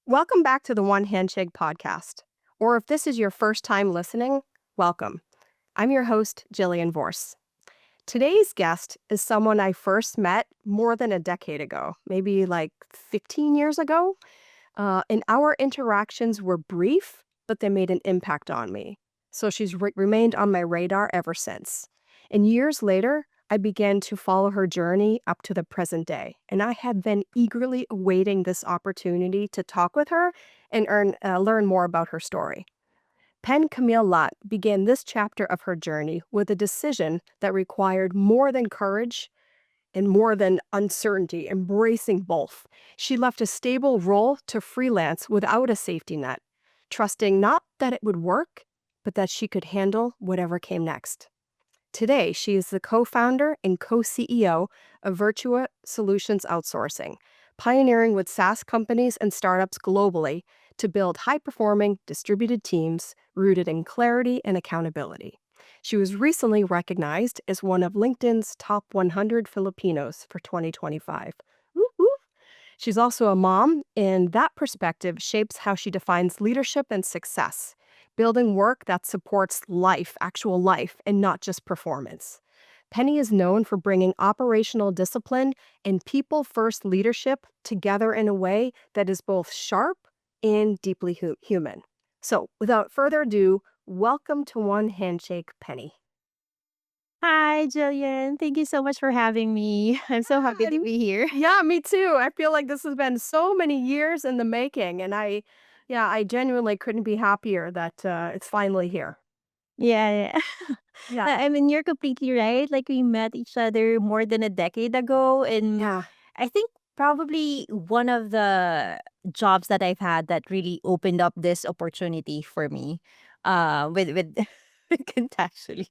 Welcome back to the One Handshake Podcast. Or if this is your first time listening, welcome. I'm your host, Jillian Vorce. Today's guest is someone I first met more than a decade ago, maybe like 15 years ago. And our interactions were brief, but they made an impact on me. So she's remained on my radar ever since. And years later, I began to follow her journey up to the present day. And I have been eagerly awaiting this opportunity to talk with her and learn more about her story. Penn Camille Lott began this chapter of her journey with a decision that required more than courage and more than uncertainty, embracing both. She left a stable role to freelance without a safety net, trusting not that it would work, but that she could handle whatever came next. Today, she is the co-founder and co-CEO of Virtua Solutions Outsourcing, pioneering with SaaS companies and startups globally to build high-performing, distributed teams rooted in clarity and accountability. She was recently recognized as one of LinkedIn's top 100 Filipinos for 2025. Woo-hoo. She's also a mom, and that perspective shapes how she defines leadership and success, building work that supports life, actual life, and not just performance. Penny is known for bringing operational discipline and people-first leadership together in a way that is both sharp and deeply human. So, without further ado, welcome to One Handshake, Penny. Hi, Jillian. Thank you so much for having me. I'm so happy to be here. Yeah, me too. I feel like this has been so many years in the making, and I genuinely couldn't be happier that it's finally here. Yeah, yeah. Yeah, I mean, you're completely right. Like, we met each other more than a decade ago. And yeah. I think probably one of the jobs that I've had that really opened up this opportunity for me with actually.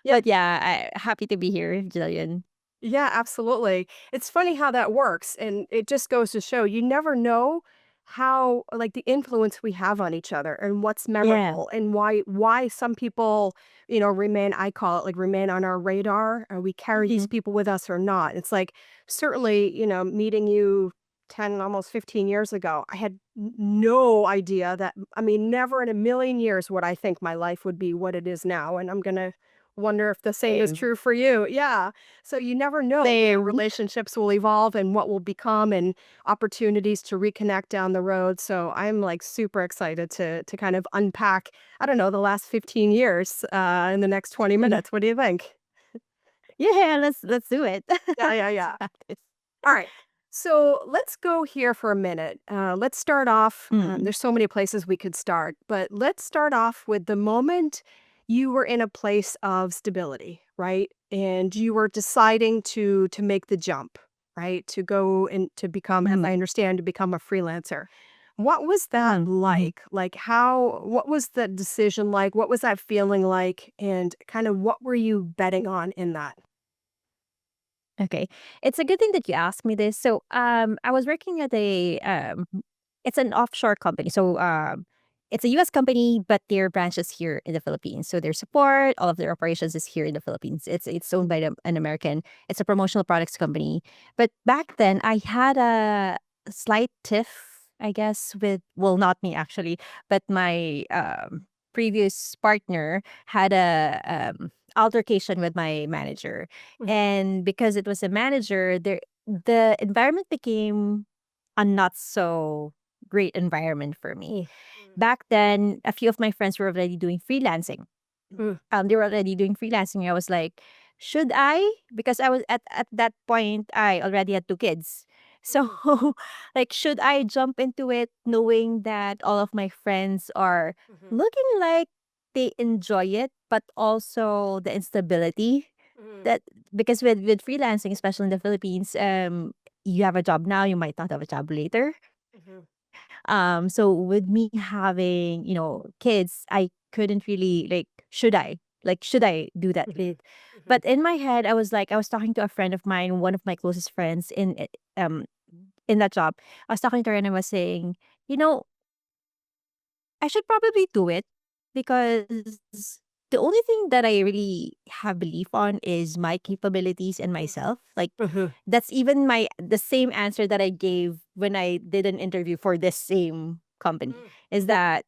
Yeah, But yeah, happy to be here, Jillian. yeah, absolutely. It's funny how that works, and it just goes to show you never know how like the influence we have on each other and what's Yeah. memorable and why some people, remain, I call it like remain on our radar, or we carry these Hmm. people with us or not. It's like certainly, meeting you 10 almost 15 years ago, I had no idea that I mean, never in a million years would I think my life would be what it is now, and I'm going to wonder if the same is Same. true for you. Yeah. So you never know where Same. relationships will evolve and what will become and opportunities to reconnect down the road. So I'm like super excited to kind of unpack, I don't know, the last 15 years in the next 20 minutes. What do you think? Yeah, let's do it. Yeah, yeah, Let's yeah. practice. All right. So let's go here for a minute. Let's start off. Mm. There's so many places we could start, but let's start off with the moment you were in a place of stability, right? And you were deciding to make the jump, right? To go and to become, as Mm. I understand, to become a freelancer. What was that Mm. Mhm. like? Like what was the decision like? What was that feeling like? And kind of what were you betting on in that? Okay. It's a good thing that you asked me this. So, I was working at it's an offshore company. So, it's a US company, but their branch is here in the Philippines. So their support, all of their operations is here in the Philippines. It's owned by an American. It's a promotional products company. But back then, I had a slight tiff, I guess, with, well, not me actually, but my previous partner had a altercation with my manager. Mhm. And because it was a manager, the environment became a not so great environment for me. Mm. Back then, a few of my friends were already doing freelancing. Mm. They were already doing freelancing. I was like, should I? Because I was at that point, I already had two kids. So, Mm. like, should I jump into it knowing that all of my friends are Mhm. looking like they enjoy it, but also the instability Mhm. that because with freelancing, especially in the Philippines, you have a job now, you might not have a job later. Mhm. So with me having, kids, I couldn't really should I do that? Mhm. Mhm. But in my head, I was talking to a friend of mine, one of my closest friends in that job. I was talking to her and I was saying, you know, I should probably do it because the only thing that I really have belief on is my capabilities and myself. Like Mhm. that's even the same answer that I gave when I did an interview for this same company. Is that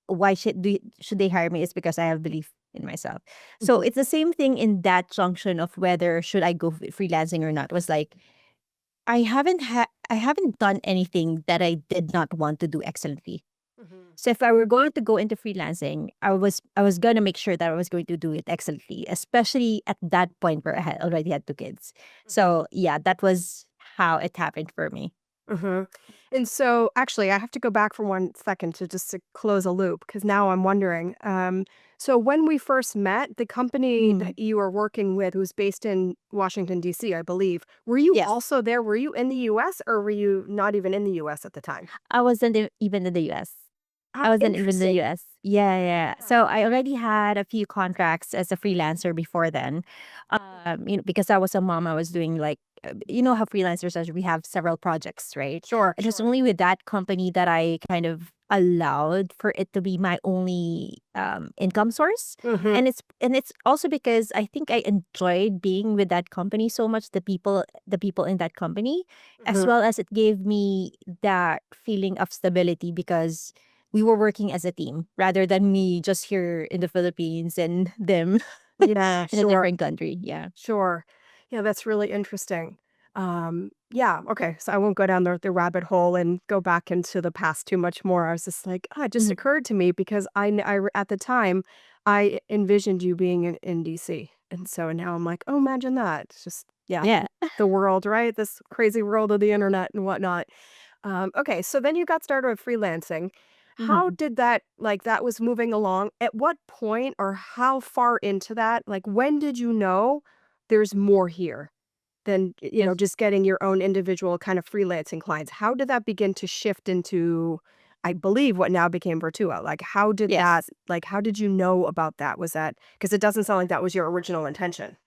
why should they hire me? Is because I have belief in myself. So Mhm. it's the same thing in that junction of whether should I go freelancing or not. Was like I haven't done anything that I did not want to do excellently. Mhm. So if I were going to go into freelancing, I was gonna make sure that I was going to do it excellently, especially at that point where I had already had two kids. Mhm. So yeah, that was how it happened for me. Mhm. And so, actually, I have to go back for 1 second to just to close a loop because now I'm wondering. So when we first met, the company Mm. that you were working with was based in Washington, D.C., I believe. Were you Yes. also there? Were you in the U.S. or were you not even in the U.S. at the time? I wasn't even in the US. Ah, I wasn't even in the interesting. US. Yeah, yeah. Yeah. So I already had a few contracts as a freelancer before then. Because I was a mom, I was doing like you know how freelancers are, we have several projects, right? Sure, It was sure. only with that company that I kind of allowed for it to be my only income source. Mhm. And it's also because I think I enjoyed being with that company so much, the people in that company, as Mhm. well as it gave me that feeling of stability because we were working as a team rather than me just here in the Philippines and them Yeah, in a sure. different country. Yeah. Sure. Yeah, that's really interesting. Yeah, okay. So I won't go down the rabbit hole and go back into the past too much more. I was just like, it just Mhm. occurred to me because at the time, I envisioned you being in DC. And so now I'm like, oh, imagine that. It's just, yeah, Yeah. the world, right? This crazy world of the internet and whatnot. Okay, so then you got started with freelancing. How Mhm. did that that was moving along? At what point or how far into that? Like when did you know there's more here than, Yes. just getting your own individual kind of freelancing clients? How did that begin to shift into, I believe, what now became Virtua? Like Yes. how did you know about that? Was that because it doesn't sound like that was your original intention?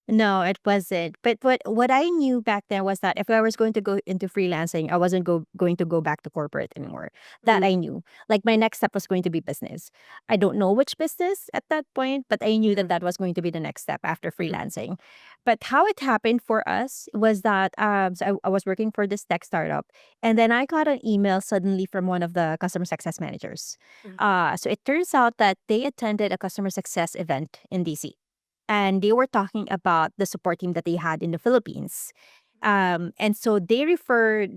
No, it wasn't. But what I knew back then was that if I was going to go into freelancing, I wasn't going to go back to corporate anymore. That Mhm, I knew. Like my next step was going to be business. I don't know which business at that point, but I knew that mhm, that was going to be the next step after mhm, freelancing. But how it happened for us was that I was working for this tech startup, and then I got an email suddenly from one of the customer success managers. mhm, So it turns out that they attended a customer success event in DC, and they were talking about the support team that they had in the Philippines. And so they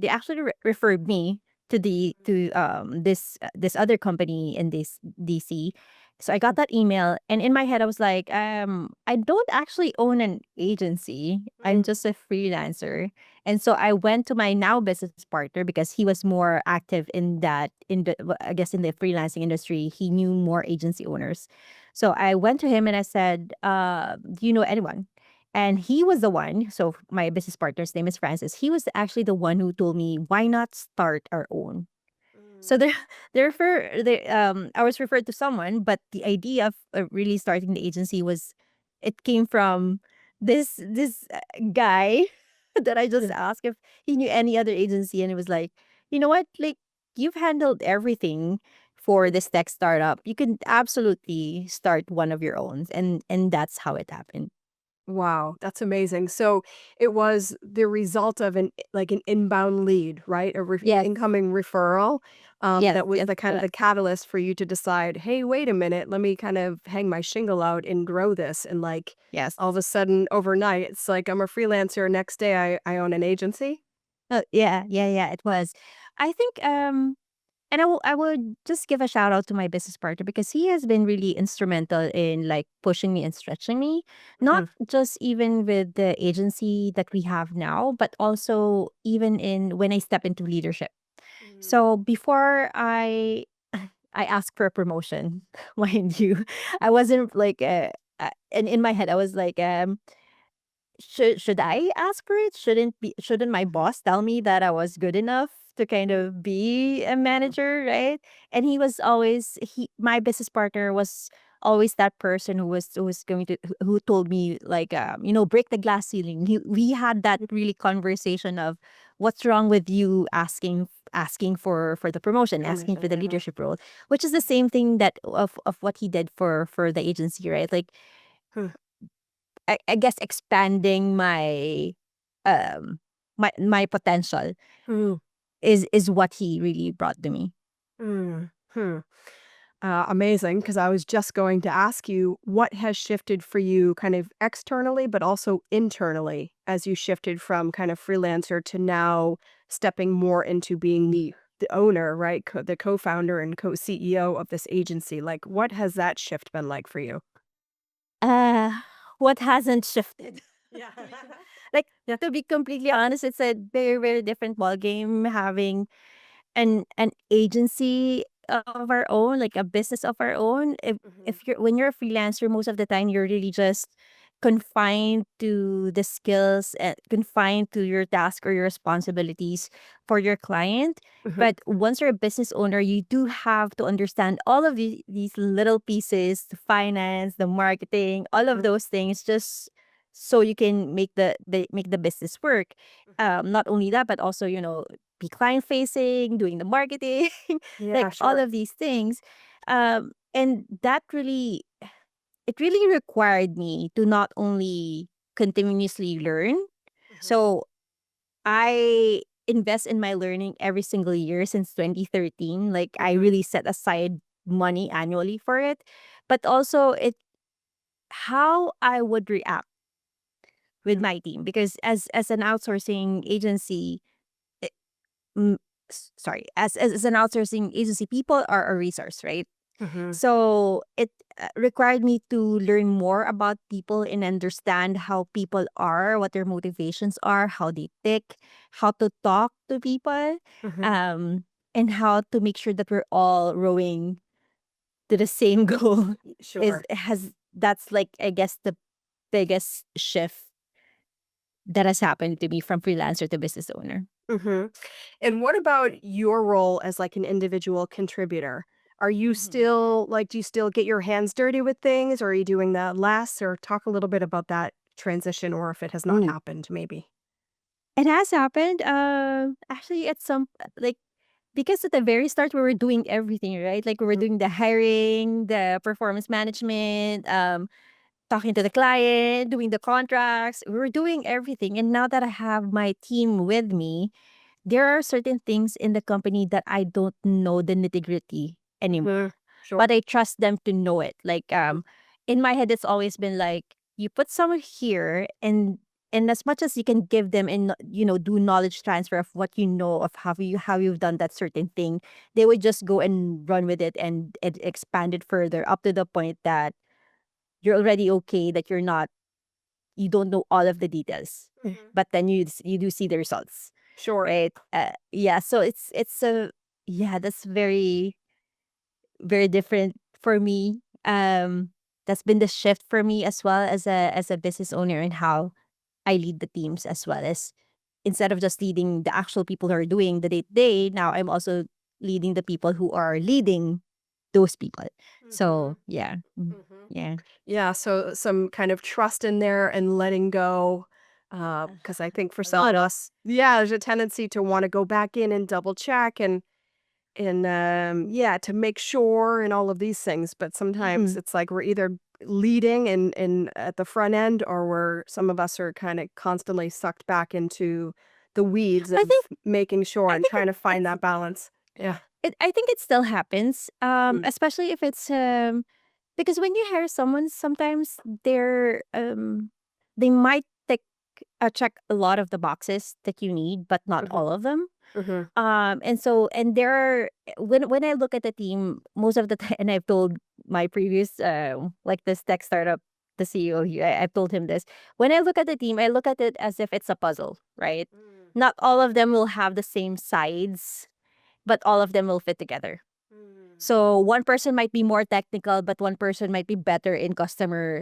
actually referred me to this other company in this DC. So I got that email, and in my head I was like, I don't actually own an agency. I'm mhm, just a freelancer. And so I went to my now business partner because he was more active I guess in the freelancing industry. He knew more agency owners. So I went to him and I said, do you know anyone? And he was the one, so my business partner's name is Francis. He was actually the one who told me, why not start our own? So mhm, I was referred to someone, but the idea of really starting the agency it came from this guy that I just mhm. asked if he knew any other agency, and it was like, you know what, like you've handled everything for this tech startup. You can absolutely start one of your own, and that's how it happened. Wow, that's amazing. So it was the result of an inbound lead, right? A Yes, incoming referral, yes, that was yes, the kind of the correct. catalyst for you to decide, hey, wait a minute, let me kind of hang my shingle out and grow this. And like Yes. all of a sudden, overnight, it's like I'm a freelancer. Next day, I own an agency. Yeah, yeah, yeah. It was. I think and I would just give a shout out to my business partner because he has been really instrumental in like pushing me and stretching me, not Mhm, just even with the agency that we have now, but also even in when I step into leadership. mhm, So before I asked for a promotion, mind you, I wasn't like and in my head I was like should I ask for it? Shouldn't my boss tell me that I was good enough to kind mhm, of be a mhm, manager, right? And he was always he my business partner was always that person who was going to who told me like break the glass ceiling. We had that really conversation of what's wrong with you asking asking for the promotion, asking for the Mhm. leadership role, which is the same thing that of what he did for the agency, right? Like Hmm. I guess expanding um my potential Hmm. is what he really brought to me. Hmm. Hmm. Amazing, because I was just going to ask you what has shifted for you kind of externally, but also internally as you shifted from kind of freelancer to now stepping more into being the owner, right? The co-founder and co-CEO of this agency. Like, what has that shift been like for you? Uh, what hasn't shifted? Yeah. Like, Yeah. to be completely honest, it's a very, very different ballgame having an agency of our own, like a business of our own. Mhm. If you're when you're a freelancer, most of the time you're really just confined to the skills and confined to your task or your responsibilities for your client. Mhm. But once you're a business owner, you do have to understand all of these little pieces, the finance, the marketing, all of Mhm. those things, just so you can make the business work. Mhm. Not only that, but also, be client facing, doing the marketing, Yeah, like all sure. of these things. And that really, it really required me to not only continuously learn. Mhm. So I invest in my learning every single year since 2013. Like I Mhm. really set aside money annually for it. But also how I would react with Mhm. my team, because as an outsourcing agency, mm, sorry, as an outsourcing agency, people are a resource, right? Mhm. So it required me to learn more about people and understand how people are, what their motivations are, how they tick, how to talk to people, Mhm. um, and how to make sure that we're all rowing to the same goal. Is Sure. has That's like, I guess, the biggest shift that has happened to me from freelancer to business owner. Mhm. And what about your role as, like, an individual contributor? Are you Mhm. still like, do you still get your hands dirty with things, or are you doing that less? Or talk a little bit about that transition, or if it has not Ooh. happened, maybe. It has happened. Actually, at some like because at the very start we were doing everything, right? Like we were Mhm. doing the hiring, the performance management, talking to the client, doing the contracts. We were doing everything. And now that I have my team with me, there are certain things in the company that I don't know the nitty-gritty anymore. Mhm. Sure. But I trust them to know it. Like in my head it's always been like you put someone here, and as much as you can give them and do knowledge transfer of what you know of how you've done that certain thing, they would just go and run with it and expand it further up to the point that you're already okay, that you don't know all of the details, Mhm. but then you do see the results, Sure. right? Yeah, so it's a yeah, that's very, very different for me. That's been the shift for me as well as a business owner, and how I lead the teams, as well as instead of just leading the actual people who are doing the day to day, now I'm also leading the people who are leading those people. So Mhm. yeah. Mhm. Yeah. Yeah, so some kind of trust in there and letting go, because I think for A some of lot. us, yeah, there's a tendency to wanna go back in and double check and, yeah, to make sure and all of these things, but sometimes Mhm. it's like we're either leading in at the front end, or some of us are kinda constantly sucked back into the weeds I of think making sure I and think trying to find it's that balance. Yeah. I think it still happens, Mm. especially if it's because when you hire someone, sometimes they might check a lot of the boxes that you need, but not Mhm. all of them. Mhm. And there are when I look at the team, most of the time, and I've told my previous like this tech startup, the CEO here, I've told him this. When I look at the team, I look at it as if it's a puzzle, right? Mm. Not all of them will have the same sides, but all of them will fit together. Mm. So one person might be more technical, but one person might be better in customer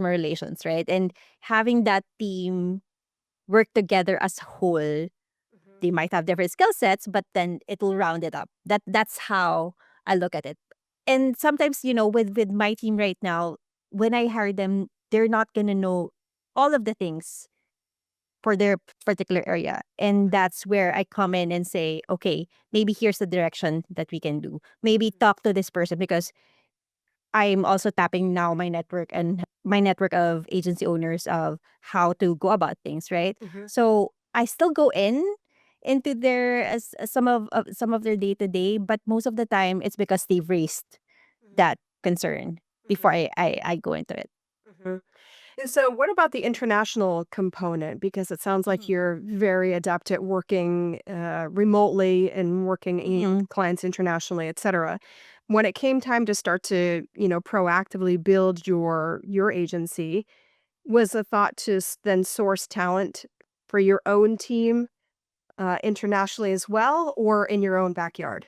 relations, right? And having that team work together as a whole, Mhm. they might have different skill sets, but then it will round it up. That's how I look at it. And sometimes, with my team right now, when I hire them, they're not gonna know all of the things for their particular area. And that's where I come in and say, okay, maybe here's the direction that we can do. Maybe talk to this person, because I'm also tapping now my network and my network of agency owners of how to go about things, right? Mm-hmm. So I still go into their some of their day to day, but most of the time it's because they've raised that concern before I go into it. Mm-hmm. So, what about the international component? Because it sounds like Mhm. you're very adept at working remotely and working Mhm. clients internationally, et cetera. When it came time to start to, proactively build your agency, was the thought to then source talent for your own team internationally as well, or in your own backyard?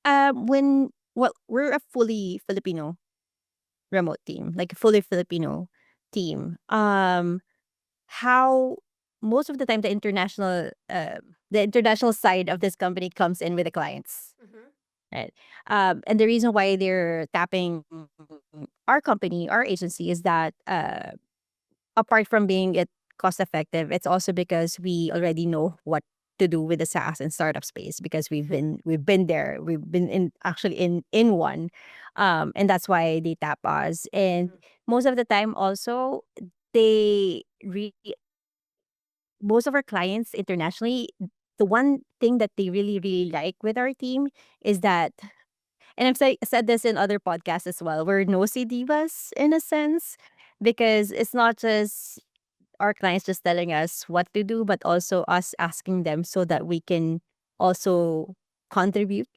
When well, we're a fully Filipino remote team, like a fully Filipino team. How most of the time the international side of this company comes in with the clients, Hmm. right? And the reason why they're tapping our company, our agency, is that apart from being it cost effective, it's also because we already know what to do with the SaaS and startup space, because we've been there. We've been in actually in one. And that's why they tap us. And most of the time also, they re most of our clients internationally, the one thing that they really, really like with our team is that, and said this in other podcasts as well, we're nosy divas in a sense, because it's not just our clients just telling us what to do, but also us asking them so that we can also contribute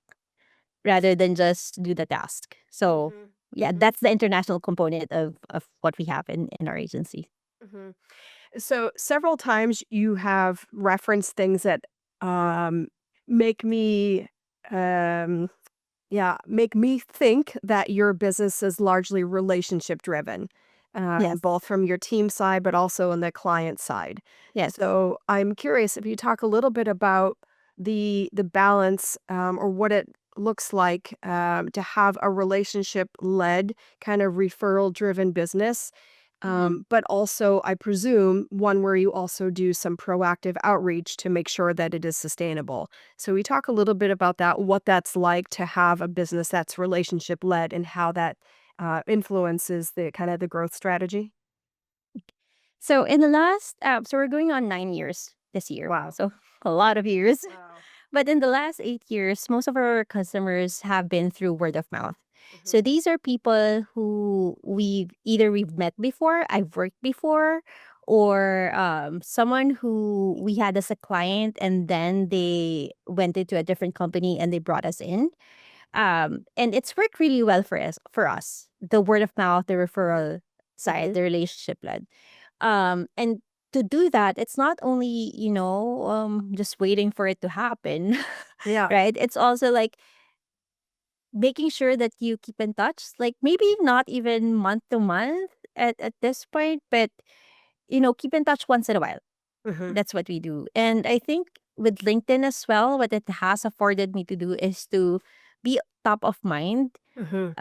rather than just do the task. So Hmm. yeah, that's the international component of what we have in our agency. Hmm. So several times you have referenced things that um, make me um, make me think that your business is largely relationship driven, Yes. both from your team side, but also on the client side. Yes. So I'm curious if you talk a little bit about the balance, or what it looks like to have a relationship led kind of referral driven business. Mhm. But also, I presume, one where you also do some proactive outreach to make sure that it is sustainable. So we talk a little bit about that, what that's like to have a business that's relationship led and how that influences the kind of the growth strategy. So in the last, so we're going on 9 years this year. Wow. So a lot of years. Wow. But in the last 8 years, most of our customers have been through word of mouth. Hmm. So these are people who we've met before, I've worked before, or someone who we had as a client, and then they went into a different company and they brought us in. And it's worked really well for us. The word of mouth, the referral side, Hmm. the relationship led. And to do that, it's not only, just waiting for it to happen, Yeah. right? It's also like making sure that you keep in touch, like maybe not even month to month at this point, but, keep in touch once in a while. Hmm. That's what we do. And I think with LinkedIn as well, what it has afforded me to do is to be top of mind Hmm.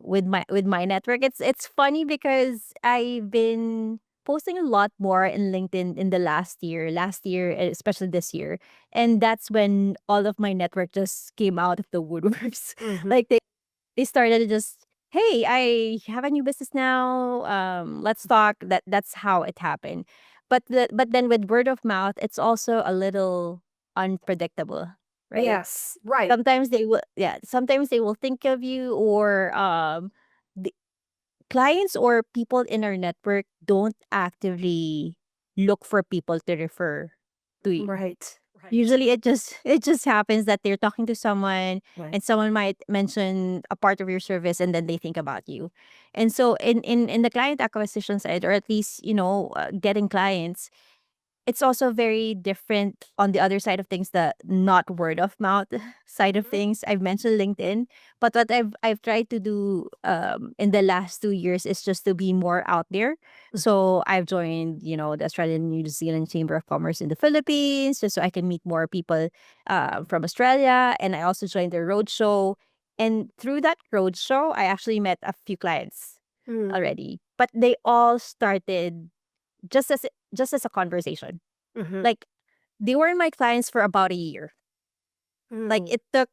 with my network. It's funny because I've been posting a lot more in LinkedIn in the last year, especially this year. And that's when all of my network just came out of the woodworks. Hmm. Like they started to just, hey, I have a new business now. Let's talk. That's how it happened. But then with word of mouth, it's also a little unpredictable, right? Yes. Right. Sometimes they will think of you, or the clients or people in our network don't actively look for people to refer to you. Right. Right. Usually it just happens that they're talking to someone, Right. and someone might mention a part of your service, and then they think about you. And so in the client acquisition side, or at least, getting clients, it's also very different on the other side of things, the not word of mouth side of Hmm. things. I've mentioned LinkedIn, but what I've tried to do in the last 2 years is just to be more out there. So I've joined, the Australian New Zealand Chamber of Commerce in the Philippines, just so I can meet more people from Australia. And I also joined their roadshow. And through that roadshow, I actually met a few clients Hmm. already. But they all started just as a conversation. Mm-hmm. Like they were my clients for about a year. Like Mm. it took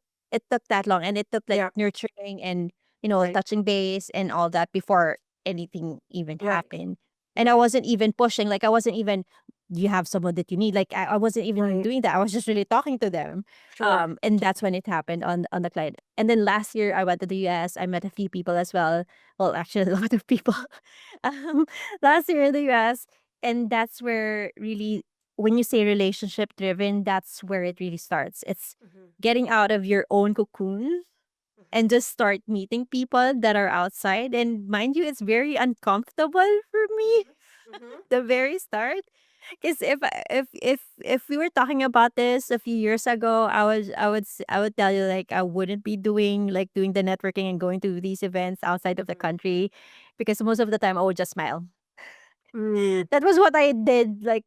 that long, and it took like Yeah. nurturing and Right. touching base and all that before anything even Right. happened. And I Right. wasn't even pushing. Like I wasn't even. Do you have someone that you need? Like I wasn't even Right. doing that. I was just really talking to them. Sure. And that's when it happened on the client. And then last year I went to the US. I met a few people as well. Well, actually, a lot of people. um, last year in the US, and that's where really, when you say relationship driven, that's where it really starts. It's Mm-hmm. getting out of your own cocoon Mm-hmm. and just start meeting people that are outside. And mind you, it's very uncomfortable for me Mm-hmm. the very start. Because if we were talking about this a few years ago, I would tell you like I wouldn't be doing the networking and going to these events outside of the Mm-hmm. country, because most of the time I would just smile. Mm. That was what I did like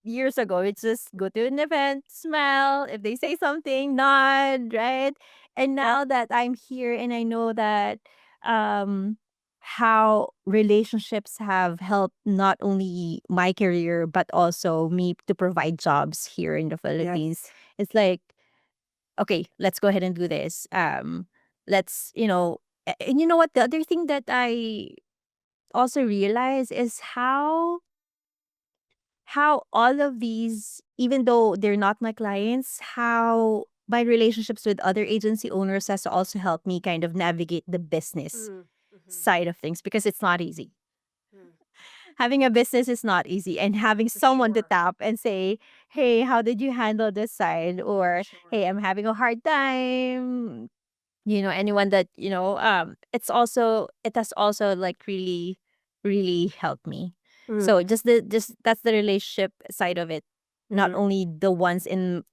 years ago. It's just go to an event, smile. If they say something, nod, right? And Yeah. now that I'm here and I know that um how relationships have helped not only my career but also me to provide jobs here in the Philippines, Yes. it's like, okay, let's go ahead and do this. Let's, and you know what? The other thing that I also realize is how all of these, even though they're not my clients, how my relationships with other agency owners has also helped me kind of navigate the business Mm. Mm-hmm. side of things, because it's not easy. Mm. Having a business is not easy, and having For someone to sure. tap and say, "Hey, how did you handle this side?" For or sure. "Hey, I'm having a hard time." Anyone that, it has also like really, really helped me. Mm. So just that's the relationship side of it. Not Mm. only the ones in,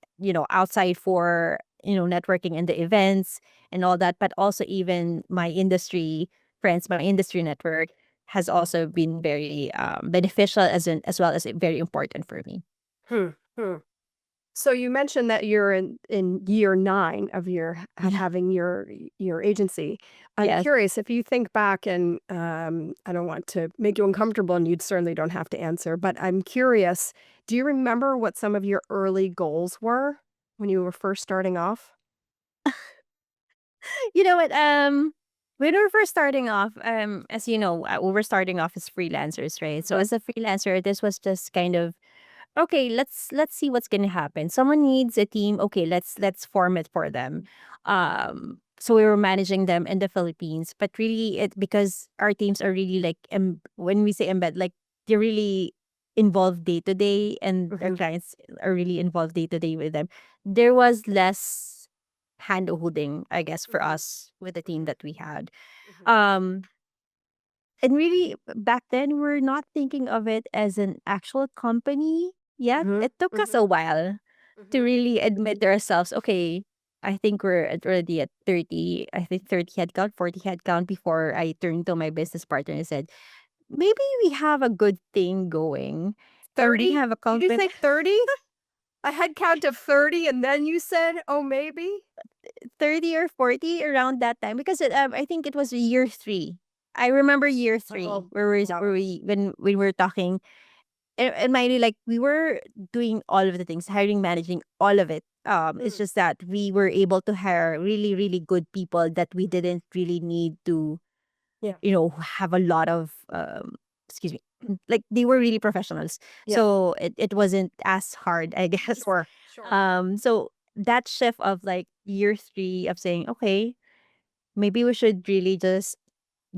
outside for, networking and the events and all that, but also even my industry friends, my industry network has also been very beneficial, as well as very important for me. Hmm. Hmm. So you mentioned that you're in year 9 of Yeah. having your agency. I'm Yes. curious if you think back and, I don't want to make you uncomfortable, and you certainly don't have to answer, but I'm curious, do you remember what some of your early goals were when you were first starting off? You know what? When we were first starting off, as you know, we were starting off as freelancers, right? So Mhm. as a freelancer, this was just kind of, okay. Let's see what's gonna happen. Someone needs a team. Okay, let's form it for them. So we were managing them in the Philippines, but really, because our teams are really like, when we say embed, like they're really involved day to day, and our Mhm. clients are really involved day to day with them. There was less hand holding, I guess, for Mhm. us with the team Mhm. that we had. Mhm. Um, and really, back then, we're not thinking of it as an actual company yet. Mhm. It took us Mhm. a while to Mhm. really admit to ourselves, okay, I think already at 30, I think 30 headcount, 40 headcount, before I turned to my business partner and said, maybe we have a good thing going. We 30? have a Did you company. say 30? A head count of 30 and then you said, "Oh, maybe?" 30 or 40 around that time, because I think it was year 3. I remember year 3 Oh, where wow. we when we were talking, and my, like, we were doing all of the things, hiring, managing all of it. It's Mm. just that we were able to hire really, really good people that we didn't really need to, Yeah. have a lot of, excuse me, like they were really professionals. Yeah. So it wasn't as hard, I guess. Sure. Sure. So that shift of like year 3 of saying, okay, maybe we should really just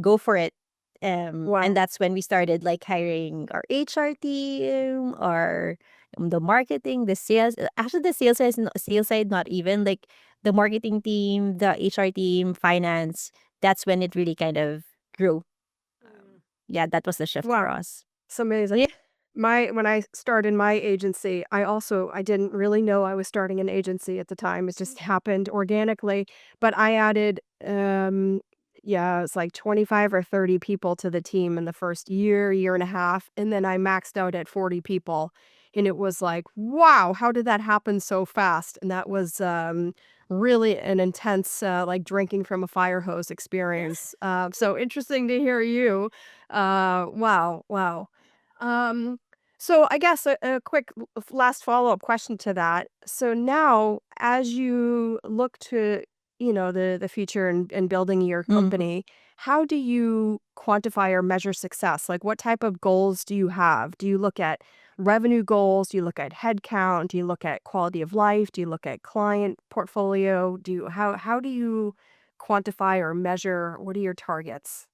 go for it. And Wow. that's when we started like hiring our HR team, our the marketing, the sales. Actually, the sales side, not even like the marketing team, the HR team, finance. That's when it really kind of grew. Mm. Yeah, that was the shift for Wow. us. It's amazing. My when I started my agency, I didn't really know I was starting an agency at the time. It just happened organically, but I added, yeah, it's like 25 or 30 people to the team in the first year, year and a half, and then I maxed out at 40 people, and it was like, "Wow, how did that happen so fast?" And that was, really an intense, like drinking from a fire hose experience. So interesting to hear you. Wow, wow. Um, so I guess a quick last follow-up question to that. So now, as you look to, the future and building your Mm. company, how do you quantify or measure success? Like, what type of goals do you have? Do you look at revenue goals? Do you look at headcount? Do you look at quality of life? Do you look at client portfolio? How do you quantify or measure? What are your targets?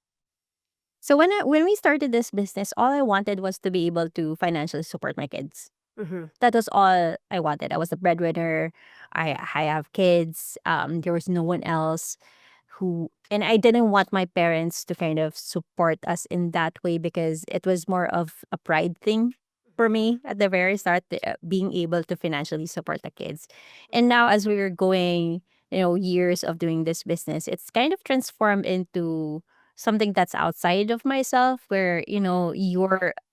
So when we started this business, all I wanted was to be able to financially support my kids. Mm-hmm. That was all I wanted. I was a breadwinner. I have kids. There was no one else who, and I didn't want my parents to kind of support us in that way because it was more of a pride thing for me at the very start, being able to financially support the kids. And now as we were going, years of doing this business, it's kind of transformed into something that's outside of myself where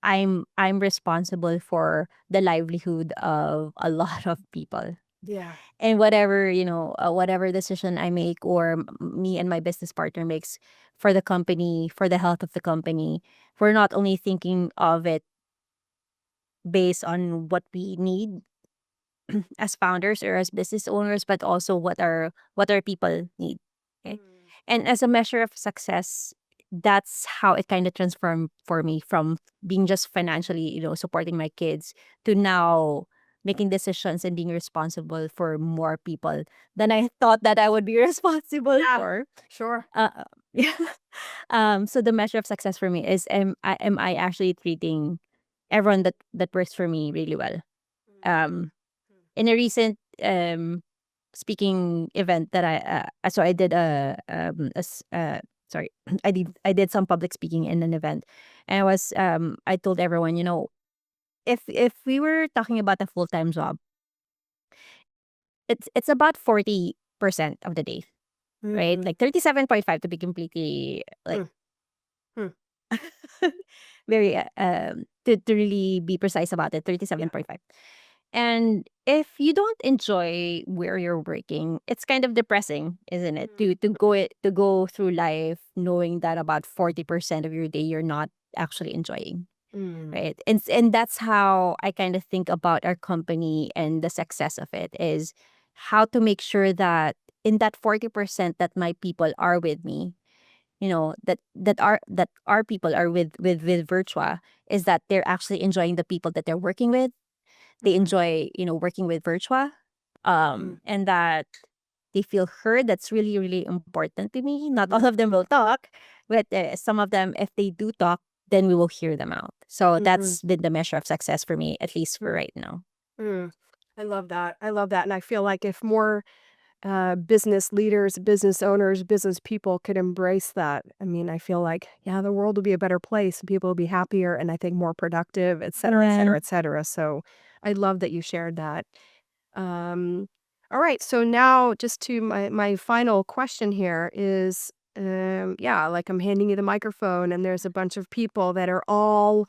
I'm responsible for the livelihood of a lot of people. Yeah. And whatever decision I make or me and my business partner makes for the company, for the health of the company, we're not only thinking of it based on what we need as founders or as business owners, but also what our people need. Okay. Mm. And as a measure of success, that's how it kind of transformed for me from being just financially, supporting my kids to now making decisions and being responsible for more people than I thought that I would be responsible Yeah, for. sure. Yeah. So the measure of success for me is am I actually treating everyone that works for me really well? Um in a recent speaking event that I did sorry, I did some public speaking in an event, and I told everyone, if we were talking about a full-time job, it's about 40% of the day, right? Mhm. Like 37.5 to be completely like Hmm, hmm. very to really be precise about it, Yeah. 37.5. And if you don't enjoy where you're working, it's kind of depressing, isn't it? To go through life knowing that about 40% of your day you're not actually enjoying, Mm. right? And that's how I kind of think about our company and the success of it is how to make sure that in that 40% that my people are with me, that our people are with Virtua, is that they're actually enjoying the people that they're working with. They Mhm. enjoy, working with Virtua, Mm. and that they feel heard. That's really, really important to me. Not Mhm. all of them will talk, but some of them, if they do talk, then we will hear them out. So Mhm. that's been the measure of success for me, at least for Mm. right now. Mm. I love that. I love that, and I feel like if more business leaders, business owners, business people could embrace that, I mean, I feel like, yeah, the world will be a better place. People will be happier, and I think more productive, et cetera, et Yeah. cetera, et cetera. So I love that you shared that. Um, all right. So now, just to my final question here is, yeah, like I'm handing you the microphone, and there's a bunch of people that are all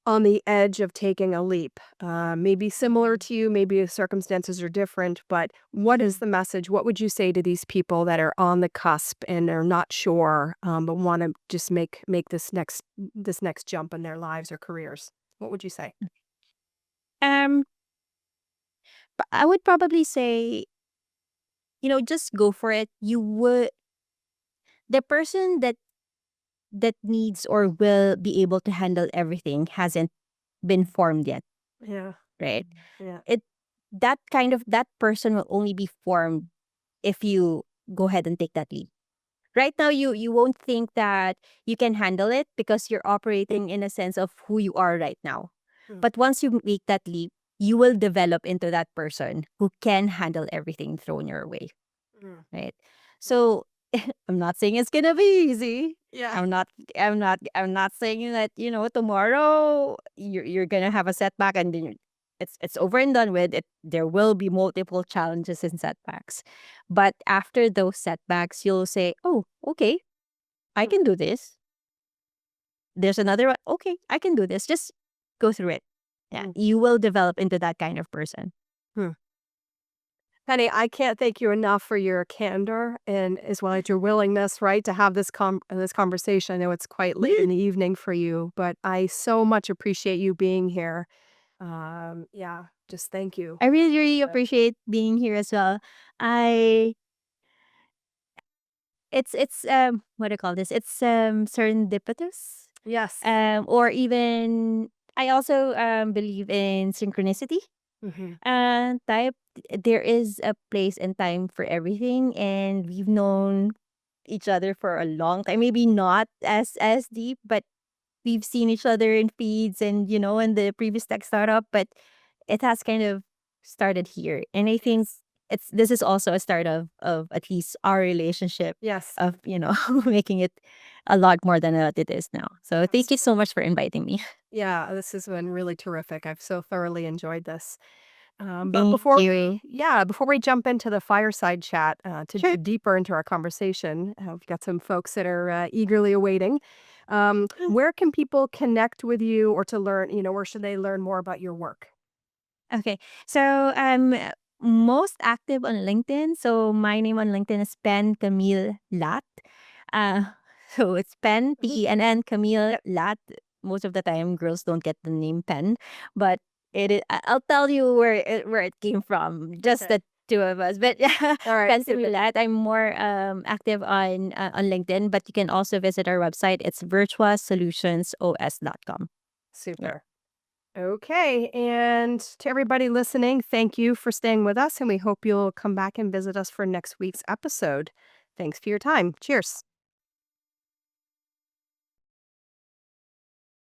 on the edge of taking a leap. Maybe similar to you, maybe the circumstances are different, but what is the message? What would you say to these people that are on the cusp and are not sure, but want to just make this next jump in their lives or careers? What would you say? Um, but I would probably say, just go for it. The person that needs or will be able to handle everything hasn't been formed yet, Yeah, right? yeah. It that person will only be formed if you go ahead and take that leap. Right now, you won't think that you can handle it because you're operating in a sense of who you are right now. Mm, But once you make that leap, you will develop into that person who can handle everything thrown your way, mm, right? So I'm not saying it's gonna be easy. yeah. I'm not saying that, tomorrow you're gonna have a setback and then it's over and done with. There will be multiple challenges and setbacks. But after those setbacks, you'll say, "Oh, okay, I Mm, can do this." There's another one. Okay, I can do this. Just go through it. Yeah, mm, you will develop into that kind of person. mm. Penny, I can't thank you enough for your candor and as well as your willingness, right, to have this conversation. I know it's quite late in the evening for you, but I so much appreciate you being here. Yeah, just thank you. I really, really appreciate being here as well. I it's what do you call this? It's serendipitous. Yes. Or even I also believe in synchronicity. Hmm. Type there is a place and time for everything, and we've known each other for a long time. Maybe not as deep, but we've seen each other in feeds and in the previous tech startup, but it has kind of started here. And I think Yes. it's this is also a start of at least our relationship Yes. of making it a lot more than what it is now. So thank you so Absolutely. much for inviting me. Yeah, this has been really terrific. I've so thoroughly enjoyed this. But Thank you. before we jump into the fireside chat to Sure. dig deeper into our conversation, we've got some folks that are eagerly awaiting. Where can people connect with you or to learn, where should they learn more about your work? Okay. So I'm most active on LinkedIn. So my name on LinkedIn is Penn Camille Lott. Uh, so it's Penn, Penn, Camille Yep. Lott. Most of the time, girls don't get the name Penn, but I'll tell you where it came from. Just Okay. the two of us. But yeah, All right. Penn Camille Super. Lott. I'm more active on LinkedIn, but you can also visit our website. It's virtuasolutionsos.com. Yeah. Super. Okay. And to everybody listening, thank you for staying with us. And we hope you'll come back and visit us for next week's episode. Thanks for your time. Cheers.